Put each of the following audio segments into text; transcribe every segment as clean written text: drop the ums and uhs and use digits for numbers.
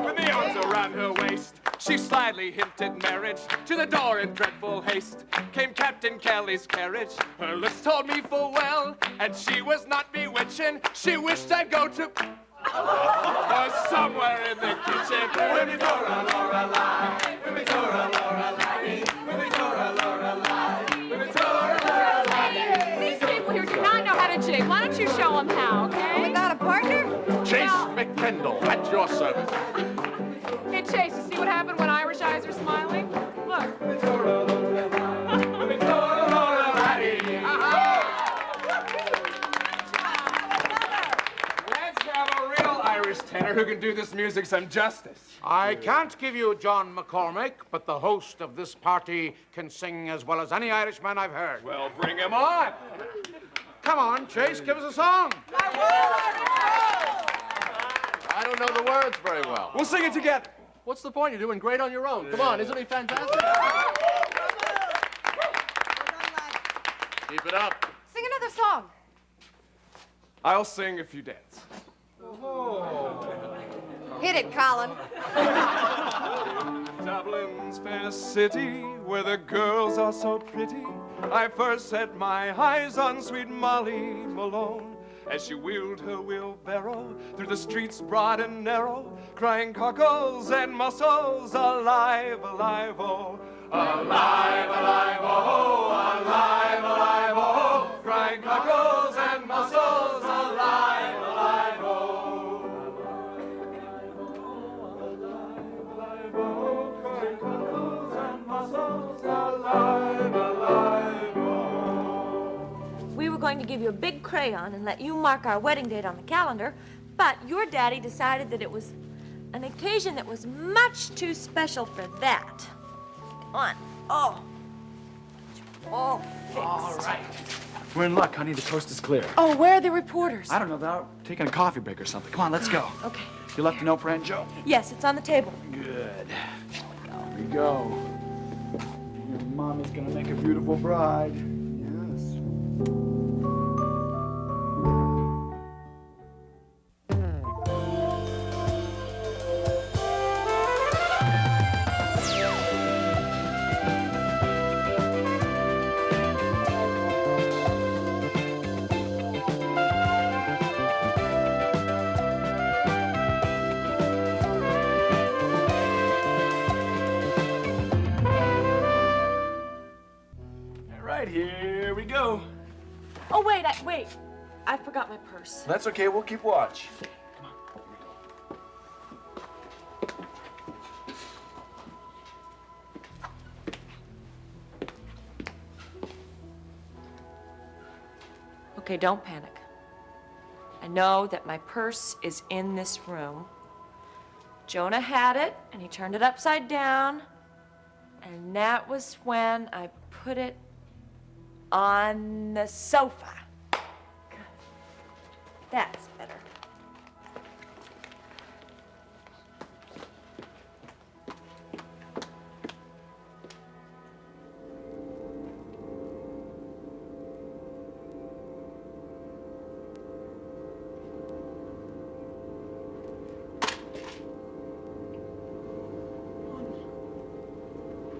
With the arms around her waist, she slyly hinted marriage. To the door in dreadful haste came Captain Kelly's carriage. Her lips told me full well, and she was not bewitching. She wished I'd go to somewhere in the kitchen. With me Dora Lorelei, with me Dora Lorelei, with me Dora Lorelei, with me Dora Lorelei. These people here do not know how to jig. Why don't you show them how, okay? Without a partner? Chase McKendall, at your service. Hey, Chase, you see what happened when Irish eyes are smiling? Look. With me Dora Lorelei, with me Dora Lorelei. Let's have a real Irish tenor who can do this music some justice. I can't give you John McCormick, but the host of this party can sing as well as any Irishman I've heard. Well, bring him on. Come on, Chase, give us a song. I don't know the words very well. We'll sing it together. What's the point? You're doing great on your own. Come on, isn't he fantastic? Keep it up. Sing another song. I'll sing if you dance. Hit it, Colin. Dublin's fair city, where the girls are so pretty, I first set my eyes on sweet Molly Malone, as she wheeled her wheelbarrow through the streets broad and narrow, crying cockles and mussels, alive, alive, oh. Alive, alive, oh, alive, alive, oh, crying cockles and mussels, alive, alive, oh. We were going to give you a big crayon and let you mark our wedding date on the calendar, but your daddy decided that it was an occasion that was much too special for that. Come on. Oh. All fixed. All right. We're in luck, honey. The coast is clear. Oh, where are the reporters? I don't know. They're taking a coffee break or something. Come on, let's go. Okay. You left a note for Aunt Jo? Yes, it's on the table. Good. Here we go. Your mommy's gonna make a beautiful bride. Yes. Right, here we go. Oh, wait, wait. I forgot my purse. That's okay. We'll keep watch. Okay, don't panic. I know that my purse is in this room. Jonah had it, and he turned it upside down, and that was when I put it on the sofa. That's better.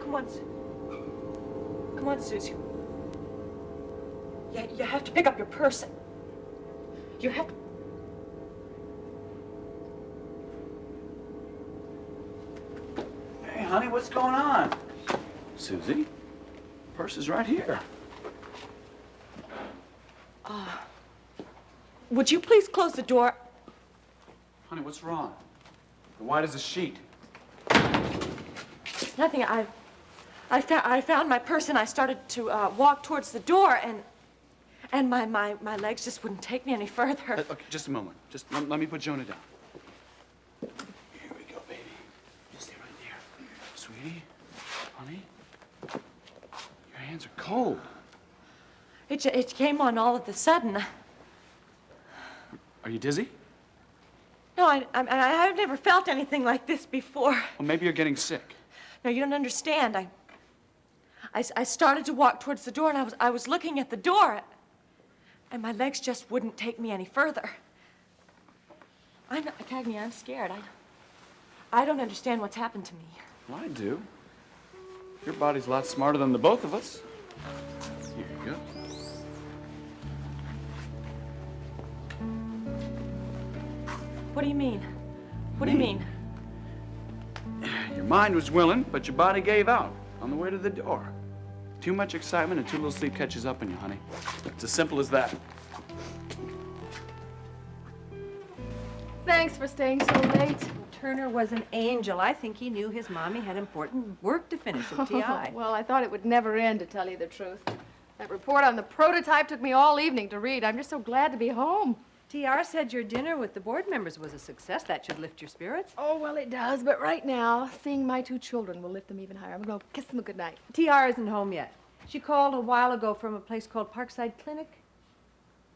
Come on, come on, Susie. Yeah, you have to pick up your purse. You have to. Hey, honey, what's going on? Susie, purse is right here. Would you please close the door? Honey, what's wrong? Why does the sheet? Nothing. I found my purse and I started to walk towards the door and my legs just wouldn't take me any further. Okay, just a moment. Just let me put Jonah down. Here we go, baby. You stay right there. Sweetie, honey, your hands are cold. It came on all of a sudden. Are you dizzy? No, I've never felt anything like this before. Well, maybe you're getting sick. No, you don't understand. I started to walk towards the door, and I was looking at the door, and my legs just wouldn't take me any further. Cagney, I'm scared. I don't understand what's happened to me. Well, I do. Your body's a lot smarter than the both of us. Here you go. What do you mean? What do you mean? Your mind was willing, but your body gave out on the way to the door. Too much excitement and too little sleep catches up on you, honey. It's as simple as that. Thanks for staying so late. Turner was an angel. I think he knew his mommy had important work to finish at TI. Well, I thought it would never end, to tell you the truth. That report on the prototype took me all evening to read. I'm just so glad to be home. TR said your dinner with the board members was a success. That should lift your spirits. Oh, well, it does. But right now, seeing my 2 children will lift them even higher. I'm going to kiss them a good night. TR isn't home yet. She called a while ago from a place called Parkside Clinic.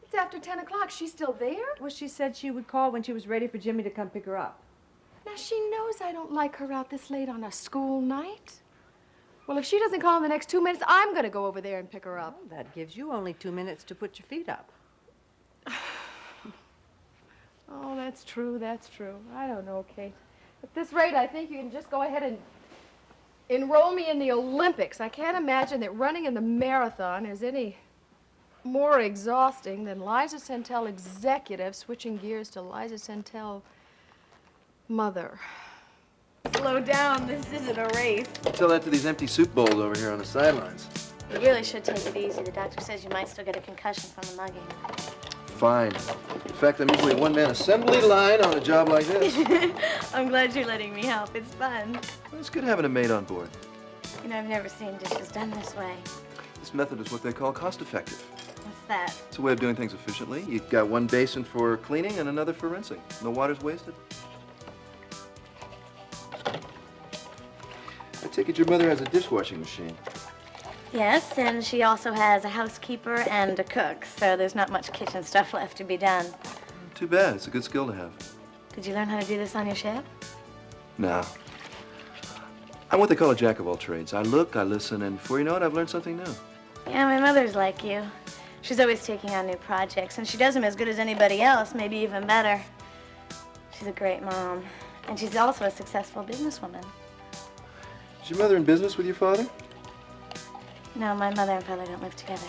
It's after 10 o'clock. She's still there? Well, she said she would call when she was ready for Jimmy to come pick her up. Now, she knows I don't like her out this late on a school night. Well, if she doesn't call in the next 2 minutes, I'm going to go over there and pick her up. Well, that gives you only 2 minutes to put your feet up. Oh, that's true, that's true. I don't know, Kate. At this rate, I think you can just go ahead and enroll me in the Olympics. I can't imagine that running in the marathon is any more exhausting than Liza Centel executive switching gears to Liza Centel mother. Slow down, this isn't a race. Tell that to these empty soup bowls over here on the sidelines. You really should take it easy. The doctor says you might still get a concussion from the mugging. Fine. In fact, I'm usually a one-man assembly line on a job like this. I'm glad you're letting me help. It's fun. Well, it's good having a maid on board. You know, I've never seen dishes done this way. This method is what they call cost-effective. What's that? It's a way of doing things efficiently. You've got one basin for cleaning and another for rinsing. No water's wasted. I take it your mother has a dishwashing machine. Yes, and she also has a housekeeper and a cook, so there's not much kitchen stuff left to be done. Too bad. It's a good skill to have. Did you learn how to do this on your ship? No. I'm what they call a jack of all trades. I look, I listen, and before you know it, I've learned something new. Yeah, my mother's like you. She's always taking on new projects, and she does them as good as anybody else, maybe even better. She's a great mom, and she's also a successful businesswoman. Is your mother in business with your father? No, my mother and father don't live together.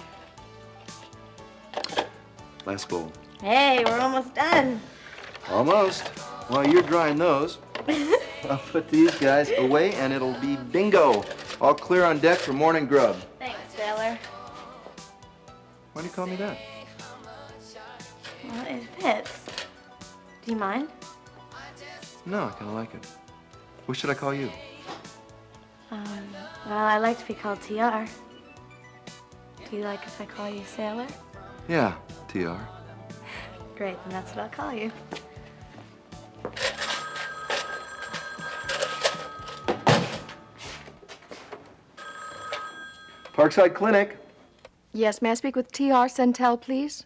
Last bowl. Hey, we're almost done. Almost. While you're drying those, I'll put these guys away and it'll be bingo. All clear on deck for morning grub. Thanks, Sailor. Why do you call me that? Well, it fits. Do you mind? No, I kind of like it. What should I call you? Well, I like to be called TR. Do you like if I call you Sailor? Yeah, TR. Great, then that's what I'll call you. Parkside Clinic. Yes, may I speak with T.R. Centel, please?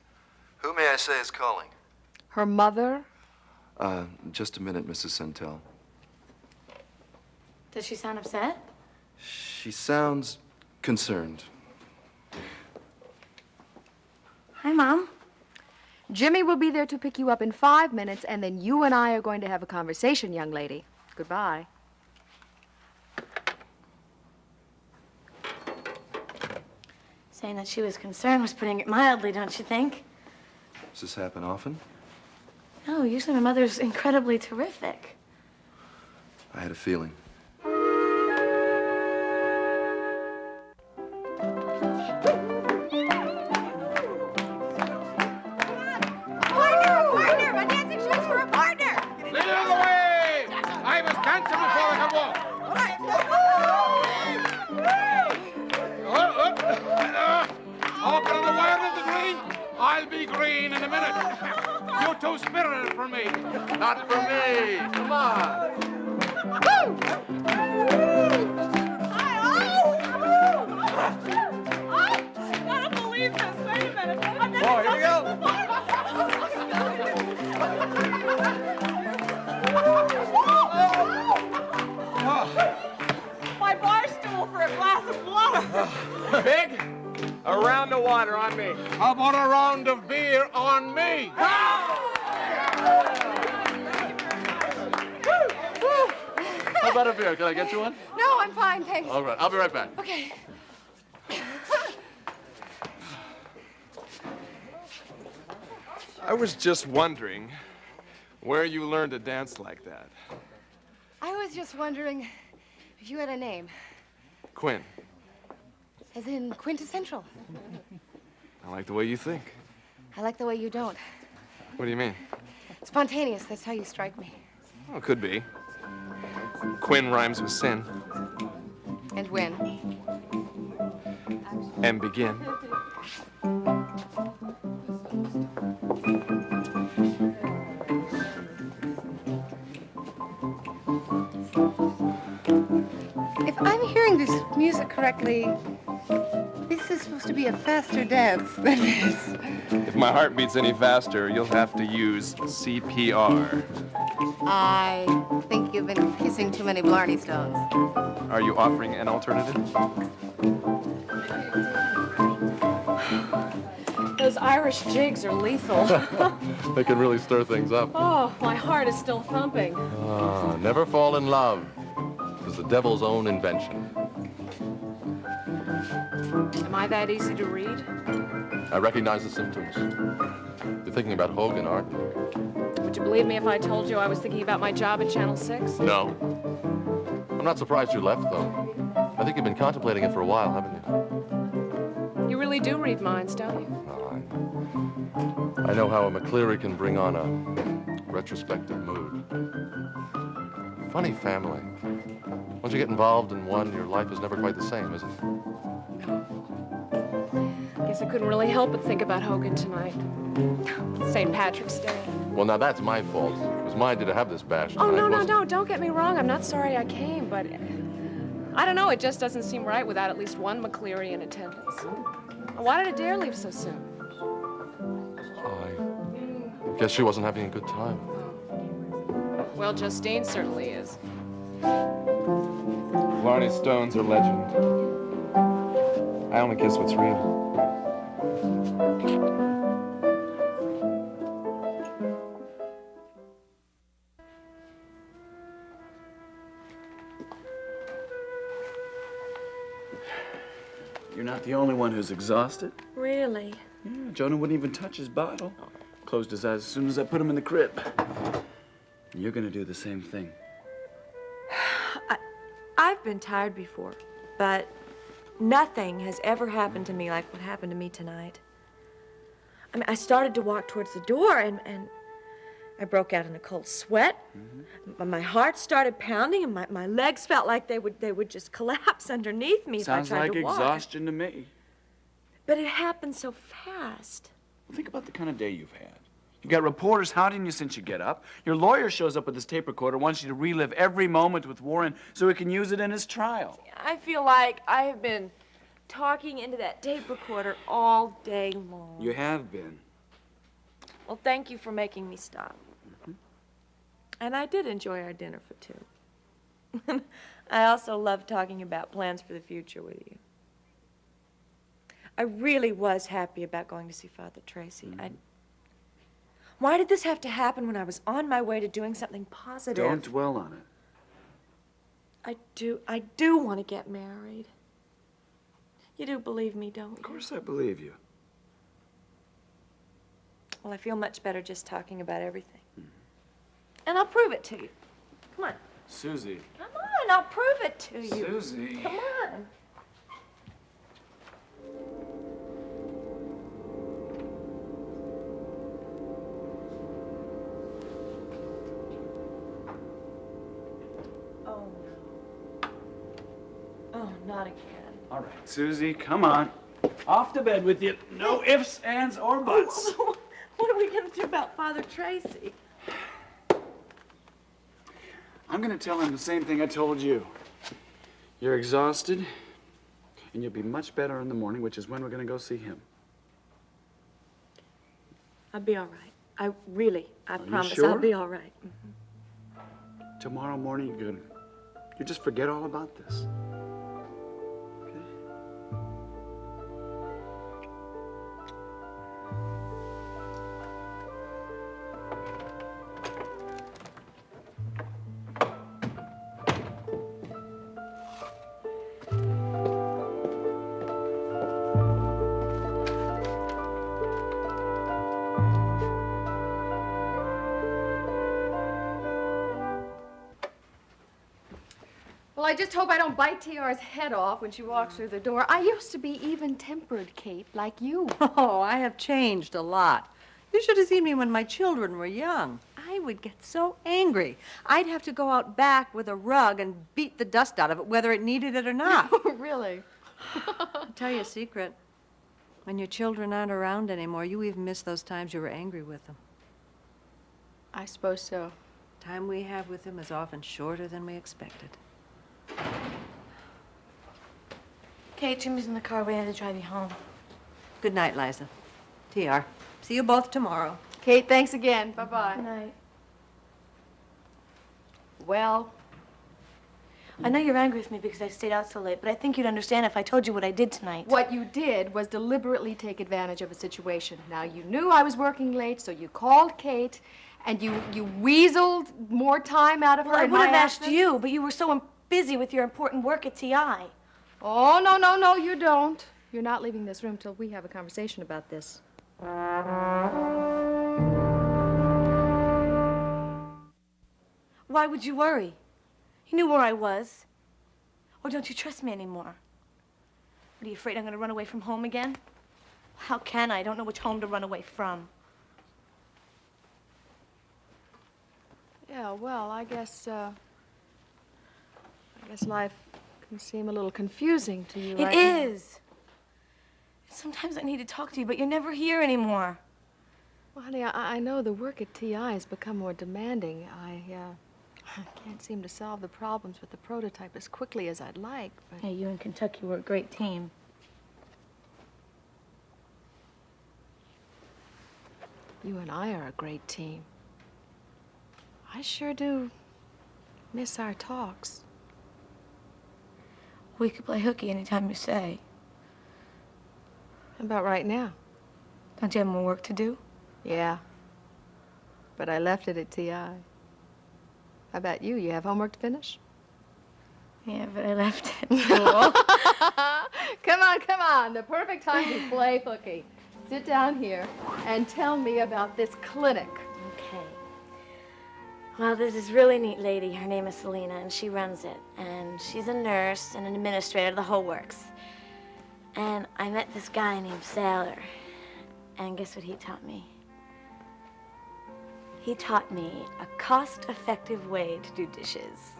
Who may I say is calling? Her mother? Just a minute, Mrs. Centel. Does she sound upset? She sounds concerned. Hi, Mom. Jimmy will be there to pick you up in 5 minutes, and then you and I are going to have a conversation, young lady. Goodbye. Saying that she was concerned was putting it mildly, don't you think? Does this happen often? No, usually my mother's incredibly terrific. I had a feeling. Partner! My dancing shoes for a partner! Lead it out of the way! I was dancing before I could walk. Talking on the wire of the green? I'll be green in a minute. You too spirited for me. Not for me. Come on. I gotta believe this. Wait a minute. Oh, here we go. My bar stool for a glass of water. Big? A round of water on me. How about a round of beer on me? How about a beer? Can I get you one? No, I'm fine, thanks. All right, I'll be right back. Okay. I was just wondering where you learned to dance like that. I was just wondering if you had a name, Quinn, as in quintessential. I like the way you think. I like the way you don't. What do you mean? Spontaneous, that's how you strike me. Well, could be. Quinn rhymes with sin. And win. And begin. If I'm hearing this music correctly, this is supposed to be a faster dance than this. If my heart beats any faster, you'll have to use CPR. I think you've been kissing too many Blarney Stones. Are you offering an alternative? Those Irish jigs are lethal. They can really stir things up. Oh, my heart is still thumping. Never fall in love. It's the devil's own invention. Am I that easy to read? I recognize the symptoms. You're thinking about Hogan, aren't you? Would you believe me if I told you I was thinking about my job at Channel 6? No. I'm not surprised you left, though. I think you've been contemplating it for a while, haven't you? You really do read minds, don't you? I know how a McCleary can bring on a retrospective mood. Funny family. Once you get involved in one, your life is never quite the same, is it? Guess I couldn't really help but think about Hogan tonight. St. Patrick's Day. Well, now that's my fault. It was my idea to have this bash tonight. Oh, no, wasn't don't get me wrong. I'm not sorry I came, but I don't know. It just doesn't seem right without at least one McCleary in attendance. Why did Adair leave so soon? I guess she wasn't having a good time. Well, Justine certainly is. Blarney Stones are legend. I only kiss what's real. You're not the only one who's exhausted. Really? Yeah, Jonah wouldn't even touch his bottle. Closed his eyes as soon as I put him in the crib. You're gonna do the same thing. I've been tired before, but nothing has ever happened to me like what happened to me tonight. I mean, I started to walk towards the door, and I broke out in a cold sweat. My heart started pounding, and my legs felt like they would just collapse underneath me if I Sounds tried like to walk. exhaustion to me. But it happened so fast. Think about the kind of day you've had. You've got reporters hounding you since you get up. Your lawyer shows up with his tape recorder, wants you to relive every moment with Warren so he can use it in his trial. I feel like I have been talking into that tape recorder all day long. You have been. Well, thank you for making me stop. And I did enjoy our dinner for two. I also love talking about plans for the future with you. I really was happy about going to see Father Tracy. Why did this have to happen when I was on my way to doing something positive? Don't dwell on it. I do want to get married. You do believe me, don't you? Of course I believe you. Well, I feel much better just talking about everything. And I'll prove it to you. Come on. Susie. Come on, I'll prove it to you. Susie. Come on. Oh, no. Oh, not again. All right, Susie, come on. Off to bed with you. No ifs, ands, or buts. What are we going to do about Father Tracy? I'm going to tell him the same thing I told you. You're exhausted, and you'll be much better in the morning, which is when we're going to go see him. I'll be all right. I promise sure? I'll be all right. Tomorrow morning, you just forget all about this. Okay? I just hope I don't bite TR's head off when she walks through the door. I used to be even-tempered, Kate, like you. Oh, I have changed a lot. You should have seen me when my children were young. I would get so angry. I'd have to go out back with a rug and beat the dust out of it, whether it needed it or not. Really? I'll tell you a secret. When your children aren't around anymore, you even miss those times you were angry with them. I suppose so. Time we have with them is often shorter than we expected. Kate, Jimmy's in the car waiting to drive you home. Good night, Liza. TR. See you both tomorrow. Kate, thanks again. Bye-bye. Good night. Well, I know you're angry with me because I stayed out so late, but I think you'd understand if I told you what I did tonight. what you did was deliberately take advantage of a situation. Now, you knew I was working late, so you called Kate, and you weaseled more time out of her. Well, I in would my have asked absence. you, but you were so busy with your important work at TI. Oh, no, you don't. You're not leaving this room till we have a conversation about this. Why would you worry? You knew where I was. Or don't you trust me anymore? What, are you afraid I'm going to run away from home again? How can I? I don't know which home to run away from. Yeah, well, I guess life can seem a little confusing to you It right now. is. Sometimes I need to talk to you, but you're never here anymore. Well, honey, I know the work at TI has become more demanding. I can't seem to solve the problems with the prototype as quickly as I'd like, but... Hey, you and Kentucky were a great team. You and I are a great team. I sure do miss our talks. We could play hooky anytime you say. How about right now? Don't you have more work to do? Yeah. But I left it at TI. How about you? You have homework to finish? Yeah, but I left it. Cool. Come on. The perfect time to play hooky. Sit down here and tell me about this clinic. Okay. Well, there's this really neat lady. Her name is Selena, and she runs it. And she's a nurse and an administrator, the whole works. And I met this guy named Sailor. And guess what he taught me? He taught me a cost-effective way to do dishes.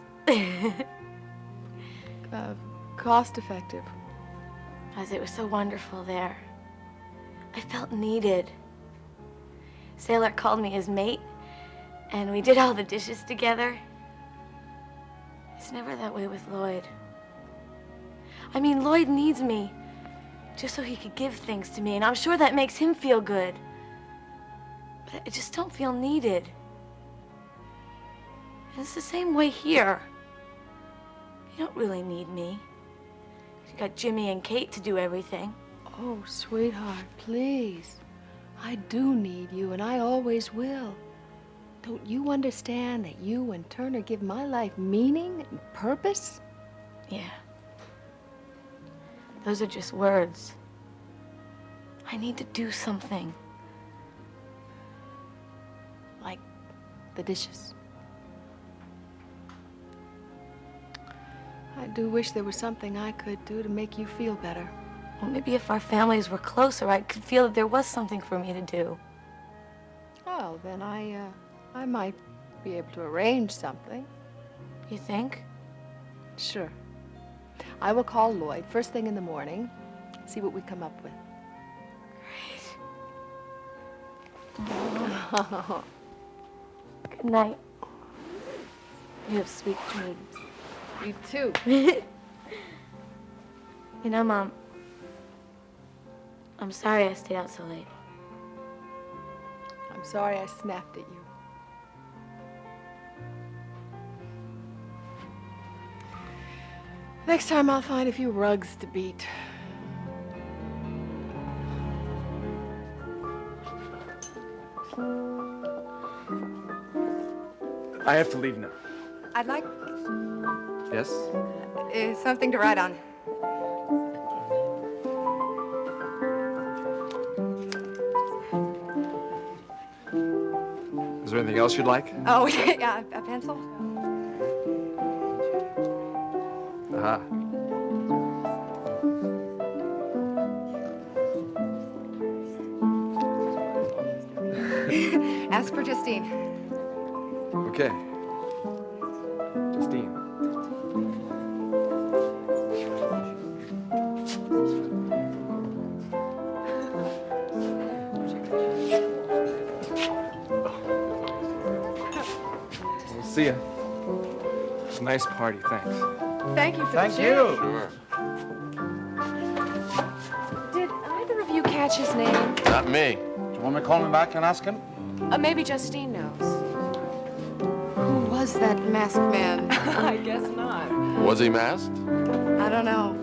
Cost-effective. Because it was so wonderful there. I felt needed. Sailor called me his mate, and we did all the dishes together. It's never that way with Lloyd. I mean, Lloyd needs me just so he could give things to me, and I'm sure that makes him feel good. But I just don't feel needed. And it's the same way here. You don't really need me. You got Jimmy and Kate to do everything. Oh, sweetheart, please. I do need you, and I always will. Don't you understand that you and Turner give my life meaning and purpose? Yeah. Those are just words. I need to do something. Like the dishes. I do wish there was something I could do to make you feel better. Well, maybe if our families were closer, I could feel that there was something for me to do. Oh, then I might be able to arrange something. You think? Sure. I will call Lloyd first thing in the morning, see what we come up with. Great. Good night. You have sweet dreams. You too. You know, Mom, I'm sorry I stayed out so late. I'm sorry I snapped at you. Next time I'll find a few rugs to beat. I have to leave now. I'd like Yes? something to write on. Is there anything else you'd like? Oh, yeah, a pencil? Ah. Ask for Justine. Okay. Justine. We'll see ya. It's a nice party, thanks. Thank you for Thank the you. Sure. Did either of you catch his name? Not me. Do you want me to call him back and ask him? Maybe Justine knows. Who was that masked man? I guess not. Was he masked? I don't know.